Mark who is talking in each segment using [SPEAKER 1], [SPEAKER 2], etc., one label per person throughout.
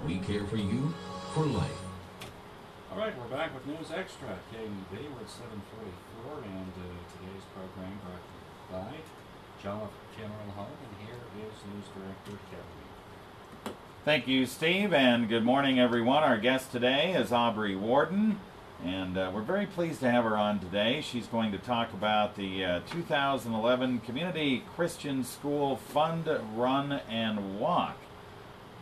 [SPEAKER 1] We care for you for life.
[SPEAKER 2] All right, we're back with News Extra. KNEB, we're at 7:44, and today's program brought to you by Jolliffe General Home, and here is News Director Kevin.
[SPEAKER 3] Thank you, Steve, and good morning, everyone. Our guest today is Aubrey Worden, and we're very pleased to have her on today. She's going to talk about the 2011 Community Christian School Fund, Run, and Walk,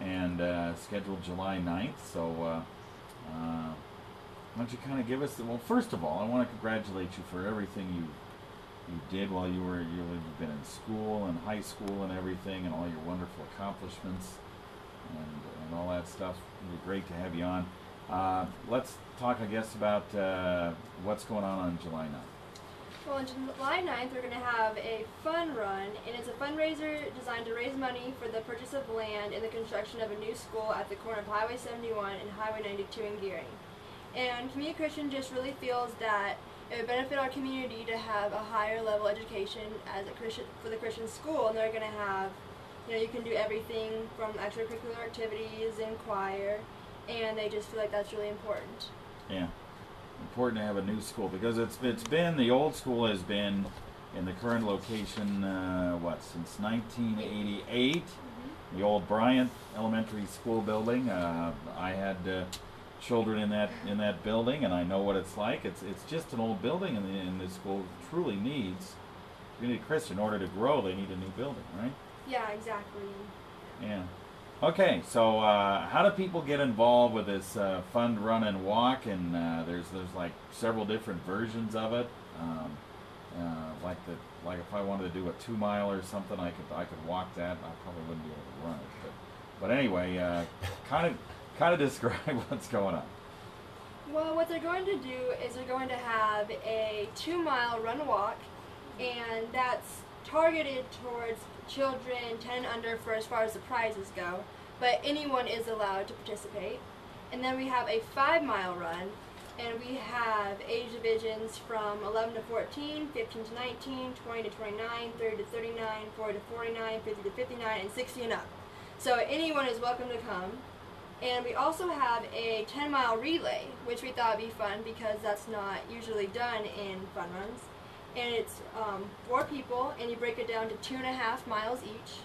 [SPEAKER 3] and scheduled July 9th. So why don't you kind of give us, well, first of all, I want to congratulate you for everything you did while you've been in school and high school and everything, and all your wonderful accomplishments and all that stuff. It'd be great to have you on. Let's talk, I guess, about what's going on July 9th.
[SPEAKER 4] Well, on July 9th, we're going to have a fun run, and it's a fundraiser designed to raise money for the purchase of land and the construction of a new school at the corner of Highway 71 and Highway 92 in Gearing. And Community Christian just really feels that it would benefit our community to have a higher level education as a Christian for the Christian school, and they're going to have, you can do everything from extracurricular activities and choir, and they just feel like that's really important.
[SPEAKER 3] Yeah, important to have a new school, because it's been, the old school has been in the current location, since 1988, the old Bryant Elementary School building. I had children in that building, and I know what it's like. It's just an old building, and the school truly needs Community Christian. In order to grow, they need a new building, right?
[SPEAKER 4] Yeah, exactly.
[SPEAKER 3] Yeah. Okay, so how do people get involved with this fund, run, and walk? And there's like several different versions of it. Like if I wanted to do a 2-mile or something, I could walk that. I probably wouldn't be able to run it, but anyway, kind of describe what's going on.
[SPEAKER 4] Well, what they're going to do is they're going to have a 2-mile run walk, and that's targeted towards children 10 and under for as far as the prizes go, but anyone is allowed to participate. And then we have a 5-mile run, and we have age divisions from 11 to 14, 15 to 19, 20 to 29, 30 to 39, 40 to 49, 50 to 59, and 60 and up. So anyone is welcome to come. And we also have a 10-mile relay, which we thought would be fun because that's not usually done in fun runs. And it's 4 people, and you break it down to 2.5 miles each.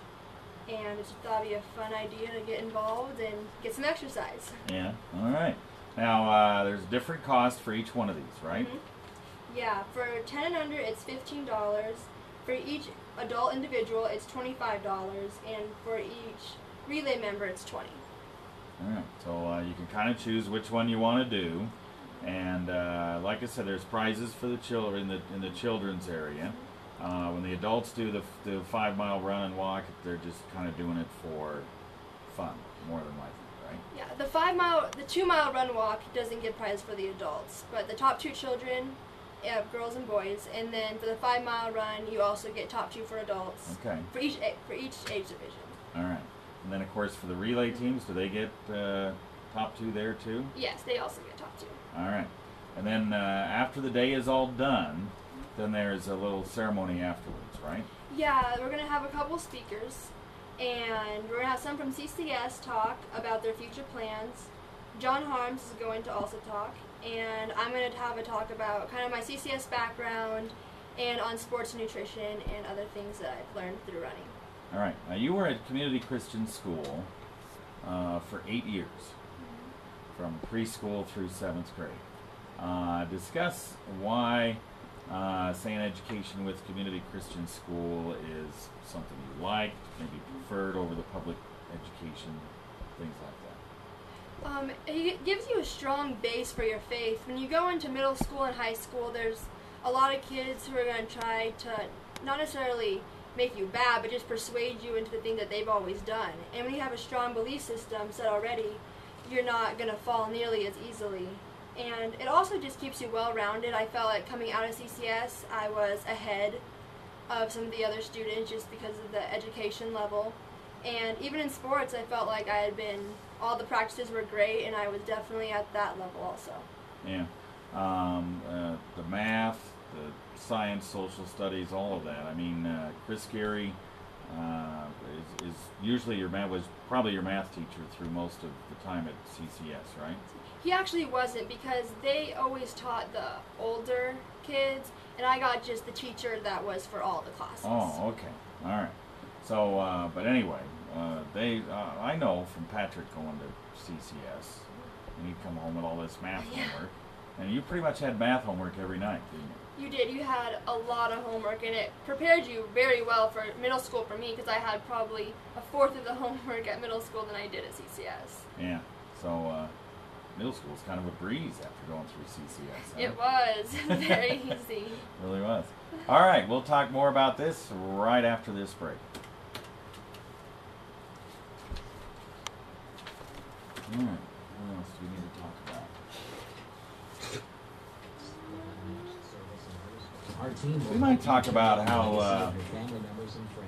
[SPEAKER 4] And it's thought it'd be a fun idea to get involved and get some exercise.
[SPEAKER 3] Yeah. All right. Now there's different costs for each one of these, right?
[SPEAKER 4] Yeah. For 10 and under, it's $15. For each adult individual, it's $25, and for each relay member, it's $20.
[SPEAKER 3] All right. So you can kind of choose which one you want to do. And like I said, there's prizes for the children in the children's area. When the adults do the 5-mile run and walk, they're just kind of doing it for fun, more than likely, right?
[SPEAKER 4] Yeah, the 2-mile run walk doesn't get prizes for the adults, but the top 2 children, girls and boys, and then for the 5-mile run, you also get top 2 for adults. Okay. For each age division.
[SPEAKER 3] All right. And then, of course, for the relay teams, do they get top 2 there too?
[SPEAKER 4] Yes, they also get top 2.
[SPEAKER 3] All right. And then after the day is all done, then there's a little ceremony afterwards, right?
[SPEAKER 4] Yeah, we're going to have a couple speakers, and we're going to have some from CCS talk about their future plans. John Harms is going to also talk, and I'm going to have a talk about kind of my CCS background and on sports nutrition and other things that I've learned through running.
[SPEAKER 3] All right. Now, you were at Community Christian School for 8 years, from preschool through 7th grade. Discuss why saying education with Community Christian School is something you like, maybe preferred over the public education, things like
[SPEAKER 4] that. It gives you a strong base for your faith. When you go into middle school and high school, there's a lot of kids who are going to try to not necessarily make you bad, but just persuade you into the thing that they've always done. And when you have a strong belief system set already, you're not going to fall nearly as easily. And it also just keeps you well-rounded. I felt like coming out of CCS, I was ahead of some of the other students just because of the education level. And even in sports, I felt like all the practices were great, and I was definitely at that level also.
[SPEAKER 3] Yeah. The math, the science, social studies, all of that. I mean, Chris Gary is usually was probably your math teacher through most of the time at CCS, right?
[SPEAKER 4] He actually wasn't, because they always taught the older kids, and I got just the teacher that was for all the classes.
[SPEAKER 3] Oh, okay, all right. So, but anyway, I know from Patrick going to CCS, and he'd come home with all this math homework, and you pretty much had math homework every night, didn't you?
[SPEAKER 4] You did. You had a lot of homework, and it prepared you very well for middle school for me, because I had probably a fourth of the homework at middle school than I did at CCS.
[SPEAKER 3] Yeah, so middle school was kind of a breeze after going through CCS. Huh?
[SPEAKER 4] It was very easy.
[SPEAKER 3] It really was. All right, we'll talk more about this right after this break. All right, what else do we need to talk about?
[SPEAKER 1] Our team
[SPEAKER 3] We might talk about how
[SPEAKER 1] family members and friends.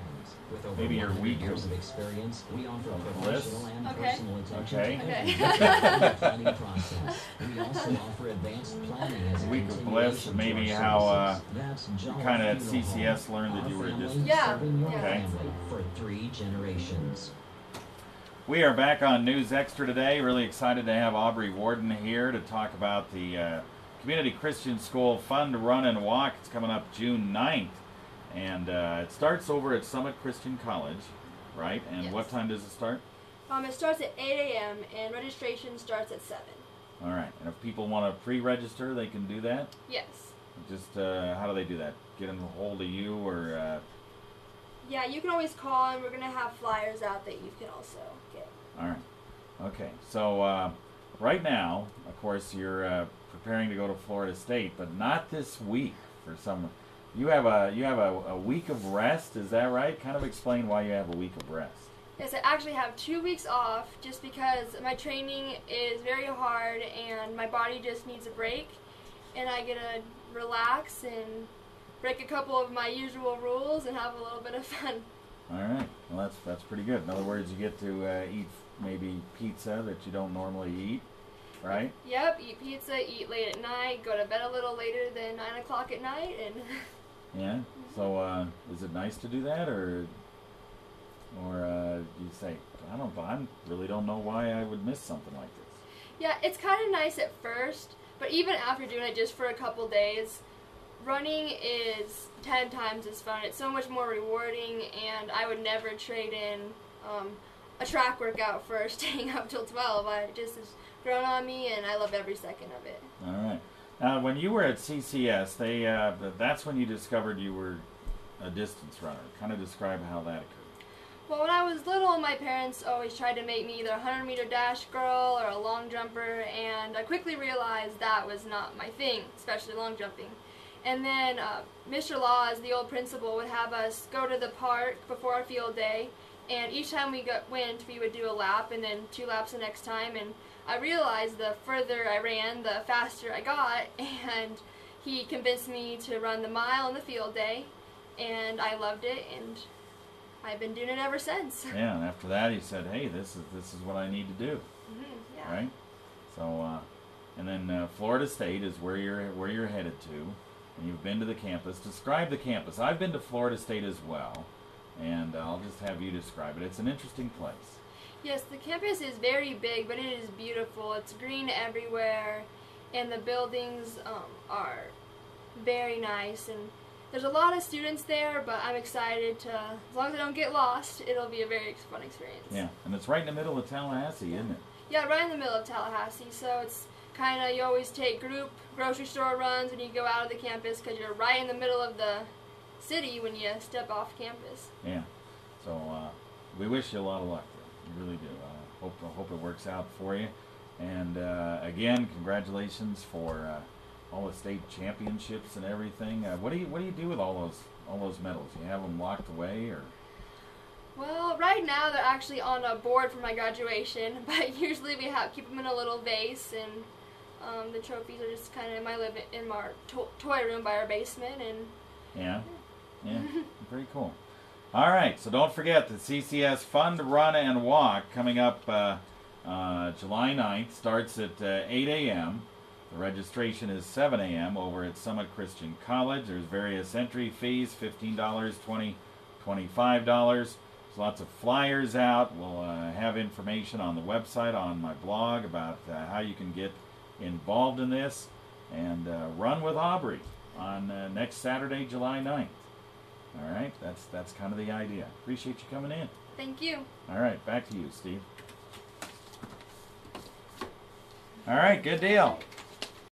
[SPEAKER 1] With over
[SPEAKER 3] maybe your
[SPEAKER 1] 100
[SPEAKER 3] week
[SPEAKER 1] years
[SPEAKER 3] of
[SPEAKER 1] of experience, we offer
[SPEAKER 3] bliss.
[SPEAKER 1] professional and
[SPEAKER 4] Okay.
[SPEAKER 1] personal attention
[SPEAKER 3] Okay.
[SPEAKER 1] to
[SPEAKER 4] Okay.
[SPEAKER 1] every aspect of the planning process. We also offer advanced planning as a
[SPEAKER 3] week of bliss,
[SPEAKER 1] continuation
[SPEAKER 3] maybe
[SPEAKER 1] to our
[SPEAKER 3] how
[SPEAKER 1] services. That's
[SPEAKER 3] you
[SPEAKER 1] Jolly
[SPEAKER 3] kind of at
[SPEAKER 1] Funeral
[SPEAKER 3] CCS
[SPEAKER 1] Home.
[SPEAKER 3] learned that
[SPEAKER 1] Our
[SPEAKER 3] you were
[SPEAKER 1] family
[SPEAKER 3] just
[SPEAKER 4] Yeah.
[SPEAKER 1] serving your
[SPEAKER 4] Yeah.
[SPEAKER 1] family for 3 generations.
[SPEAKER 3] We are back on News Extra today. Really excited to have Aubrey Worden here to talk about the Community Christian School Fund Run and Walk. It's coming up June 9th. And it starts over at Summit Christian College, right? And
[SPEAKER 4] Yes.
[SPEAKER 3] what time does it start?
[SPEAKER 4] It starts at 8 a.m. and registration starts at 7.
[SPEAKER 3] All right. And if people want to pre-register, they can do that?
[SPEAKER 4] Yes.
[SPEAKER 3] Just how do they do that? Get them a hold of you or...
[SPEAKER 4] Yeah, you can always call, and we're going to have flyers out that you can also get.
[SPEAKER 3] All right. Okay. So right now, of course, you're preparing to go to Florida State, but not this week for some... You have a week of rest, is that right? Kind of explain why you have a week of rest.
[SPEAKER 4] Yes, I actually have 2 weeks off just because my training is very hard and my body just needs a break, and I get to relax and break a couple of my usual rules and have a little bit of fun.
[SPEAKER 3] All right. Well, that's pretty good. In other words, you get to eat maybe pizza that you don't normally eat, right?
[SPEAKER 4] Yep, eat pizza, eat late at night, go to bed a little later than 9 o'clock at night, and
[SPEAKER 3] Yeah. So is it nice to do that, or you say, I really don't know why I would miss something like this?
[SPEAKER 4] yeah, it's kind of nice at first, but even after doing it just for a couple days, running is 10 times as fun. It's so much more rewarding, and I would never trade in a track workout for staying up till 12. It just has grown on me, and I love every second of it.
[SPEAKER 3] All right. Now, when you were at CCS, that's when you discovered you were a distance runner. Kind of describe how that occurred.
[SPEAKER 4] Well, when I was little, my parents always tried to make me either a 100-meter dash girl or a long jumper, and I quickly realized that was not my thing, especially long jumping. And then Mr. Laws, the old principal, would have us go to the park before our field day, and each time we went, we would do a lap and then 2 laps the next time, and I realized the further I ran, the faster I got, and he convinced me to run the mile on the field day, and I loved it, and I've been doing it ever since.
[SPEAKER 3] Yeah, and after that, he said, "Hey, this is what I need to do."
[SPEAKER 4] Yeah.
[SPEAKER 3] Right. So, and then Florida State is where you're headed to, and you've been to the campus. Describe the campus. I've been to Florida State as well, and I'll just have you describe it. It's an interesting place.
[SPEAKER 4] Yes, the campus is very big, but it is beautiful. It's green everywhere, and the buildings are very nice, and there's a lot of students there, but I'm excited to, as long as I don't get lost, it'll be a very fun experience.
[SPEAKER 3] Yeah, and it's right in the middle of Tallahassee, isn't it?
[SPEAKER 4] Yeah, right in the middle of Tallahassee, so it's kind of, you always take group grocery store runs when you go out of the campus because you're right in the middle of the city when you step off campus.
[SPEAKER 3] Yeah. So we wish you a lot of luck there. We really do. Hope it works out for you. And again, congratulations for all the state championships and everything. What do you do with all those medals? You have them locked away, or?
[SPEAKER 4] Well, right now they're actually on a board for my graduation, but usually we keep them in a little vase, and the trophies are just kind of in our toy room by our basement, and
[SPEAKER 3] Yeah, pretty cool. All right, so don't forget the CCS Fund Run and Walk coming up July 9th. Starts at 8 a.m. The registration is 7 a.m. over at Summit Christian College. There's various entry fees, $15, $20, $25. There's lots of flyers out. We'll have information on the website, on my blog, about how you can get involved in this. And run with Aubrey on next Saturday, July 9th. All right, that's kind of the idea. Appreciate you coming in.
[SPEAKER 4] Thank you.
[SPEAKER 3] All right, back to you, Steve. All right, good deal.